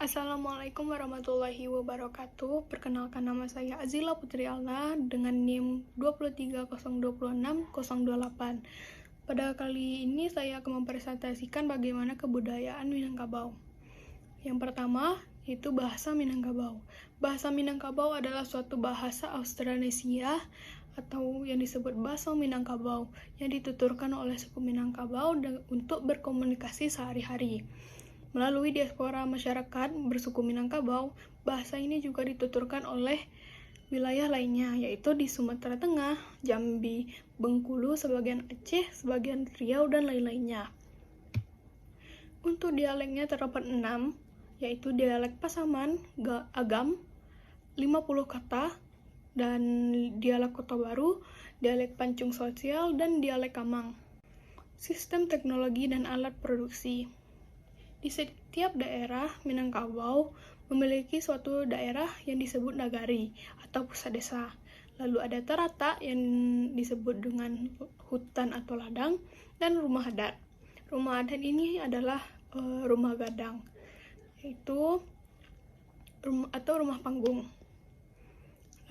Assalamualaikum warahmatullahi wabarakatuh. Perkenalkan, nama saya Azila Putri Alna dengan NIM 230260028. Pada kali ini saya akan mempresentasikan bagaimana kebudayaan Minangkabau. Yang pertama, yaitu bahasa Minangkabau. Bahasa Minangkabau adalah suatu bahasa Austronesia atau yang disebut bahasa Minangkabau yang dituturkan oleh suku Minangkabau untuk berkomunikasi sehari-hari. Melalui diaspora masyarakat bersuku Minangkabau, bahasa ini juga dituturkan oleh wilayah lainnya, yaitu di Sumatera Tengah, Jambi, Bengkulu, sebagian Aceh, sebagian Riau, dan lain-lainnya. Untuk dialeknya terdapat 6, yaitu dialek Pasaman, Agam, 50 kata, dan dialek Kota Baru, dialek Pancung Sosial, dan dialek Kamang. Sistem teknologi dan alat produksi. Di setiap daerah Minangkabau memiliki suatu daerah yang disebut nagari atau pusat desa. Lalu ada tarata yang disebut dengan hutan atau ladang, dan rumah adat. Rumah adat ini adalah rumah gadang, yaitu rumah panggung.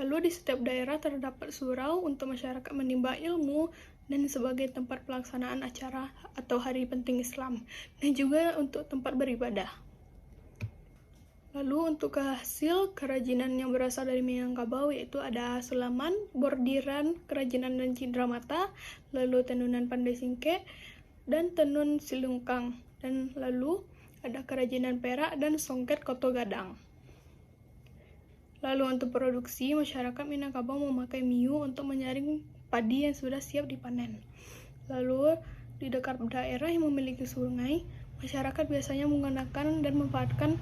Lalu di setiap daerah terdapat surau untuk masyarakat menimba ilmu dan sebagai tempat pelaksanaan acara atau hari penting Islam, dan juga untuk tempat beribadah. Lalu untuk hasil kerajinan yang berasal dari Minangkabau, yaitu ada sulaman, bordiran, kerajinan dan cindera mata, lalu tenunan pandai singke, dan tenun silungkang, dan lalu ada kerajinan perak dan songket koto gadang. Lalu untuk produksi, masyarakat Minangkabau memakai miu untuk menyaring padi yang sudah siap dipanen. Lalu di dekat daerah yang memiliki sungai, masyarakat biasanya menggunakan dan memanfaatkan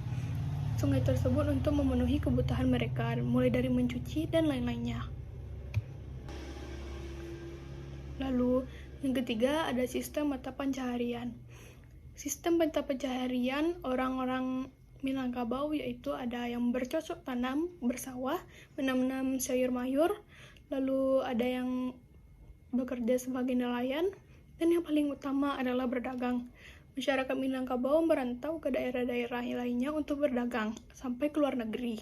sungai tersebut untuk memenuhi kebutuhan mereka, mulai dari mencuci dan lain-lainnya. Lalu yang ketiga ada sistem mata pencaharian. Sistem mata pencaharian orang-orang Minangkabau yaitu ada yang bercocok tanam, bersawah, menanam sayur mayur, lalu ada yang bekerja sebagai nelayan, dan yang paling utama adalah berdagang. Masyarakat Minangkabau merantau ke daerah-daerah lainnya untuk berdagang sampai ke luar negeri.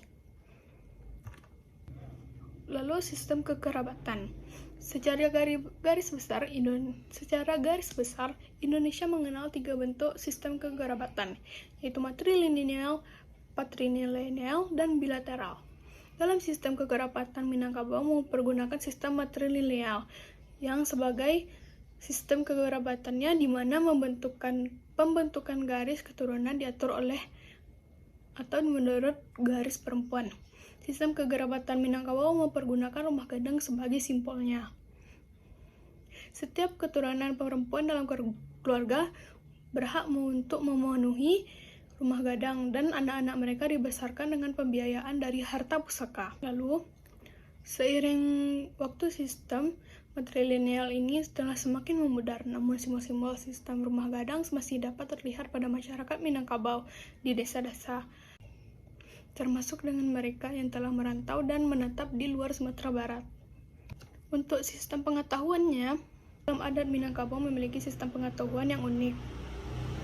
Lalu sistem kekerabatan. Secara garis besar, Indonesia mengenal 3 bentuk sistem kekerabatan, yaitu matrilineal, patrilineal, dan bilateral. Dalam sistem kekerabatan, Minangkabau mempergunakan sistem matrilineal yang sebagai sistem kekerabatannya di mana pembentukan garis keturunan diatur oleh atau menurut garis perempuan. Sistem kekerabatan Minangkabau mempergunakan rumah gadang sebagai simbolnya. Setiap keturunan perempuan dalam keluarga berhak untuk memenuhi rumah gadang, dan anak-anak mereka dibesarkan dengan pembiayaan dari harta pusaka. Lalu, seiring waktu, sistem matrilineal ini telah semakin memudar, namun simbol-simbol sistem rumah gadang masih dapat terlihat pada masyarakat Minangkabau di desa-desa, termasuk dengan mereka yang telah merantau dan menetap di luar Sumatera Barat. Untuk sistem pengetahuannya, dalam adat Minangkabau memiliki sistem pengetahuan yang unik,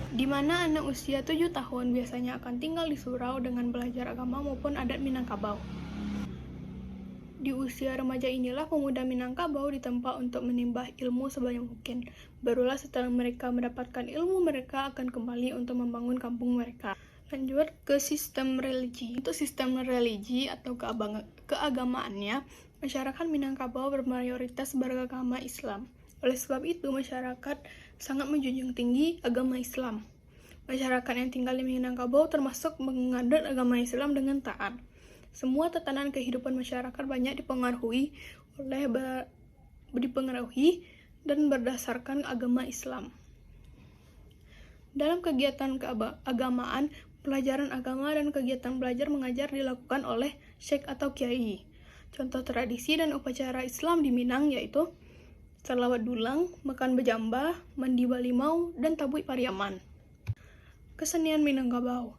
di mana anak usia 7 tahun biasanya akan tinggal di surau dengan belajar agama maupun adat Minangkabau. Di usia remaja inilah pemuda Minangkabau ditempa untuk menimba ilmu sebanyak mungkin. Barulah setelah mereka mendapatkan ilmu, mereka akan kembali untuk membangun kampung mereka. Lanjut ke sistem religi. Untuk sistem religi atau keagamaannya, masyarakat Minangkabau bermayoritas beragama Islam. Oleh sebab itu, masyarakat sangat menjunjung tinggi agama Islam. Masyarakat yang tinggal di Minangkabau termasuk menganut agama Islam dengan taat. Semua tatanan kehidupan masyarakat banyak dipengaruhi dan berdasarkan agama Islam. Dalam kegiatan keagamaan, pelajaran agama dan kegiatan belajar mengajar dilakukan oleh syekh atau kiai. Contoh tradisi dan upacara Islam di Minang yaitu salawat dulang, makan bejambah, mandi balimau, dan tabui pariaman. Kesenian Minangkabau.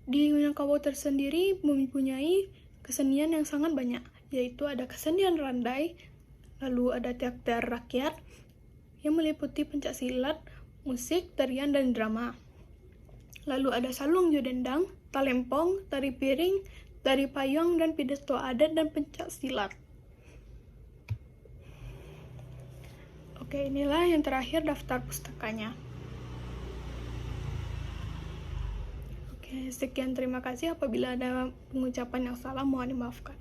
Di Minangkabau tersendiri mempunyai kesenian yang sangat banyak, yaitu ada kesenian randai, lalu ada teater rakyat yang meliputi pencaksilat, musik, tarian, dan drama. Lalu ada Salung Jodendang, Talempong, Tari Piring, Tari Payung, dan Pidato Adat dan Pencak Silat. Oke, inilah yang terakhir daftar pustakanya. Oke, sekian, terima kasih. Apabila ada pengucapan yang salah, mohon dimaafkan.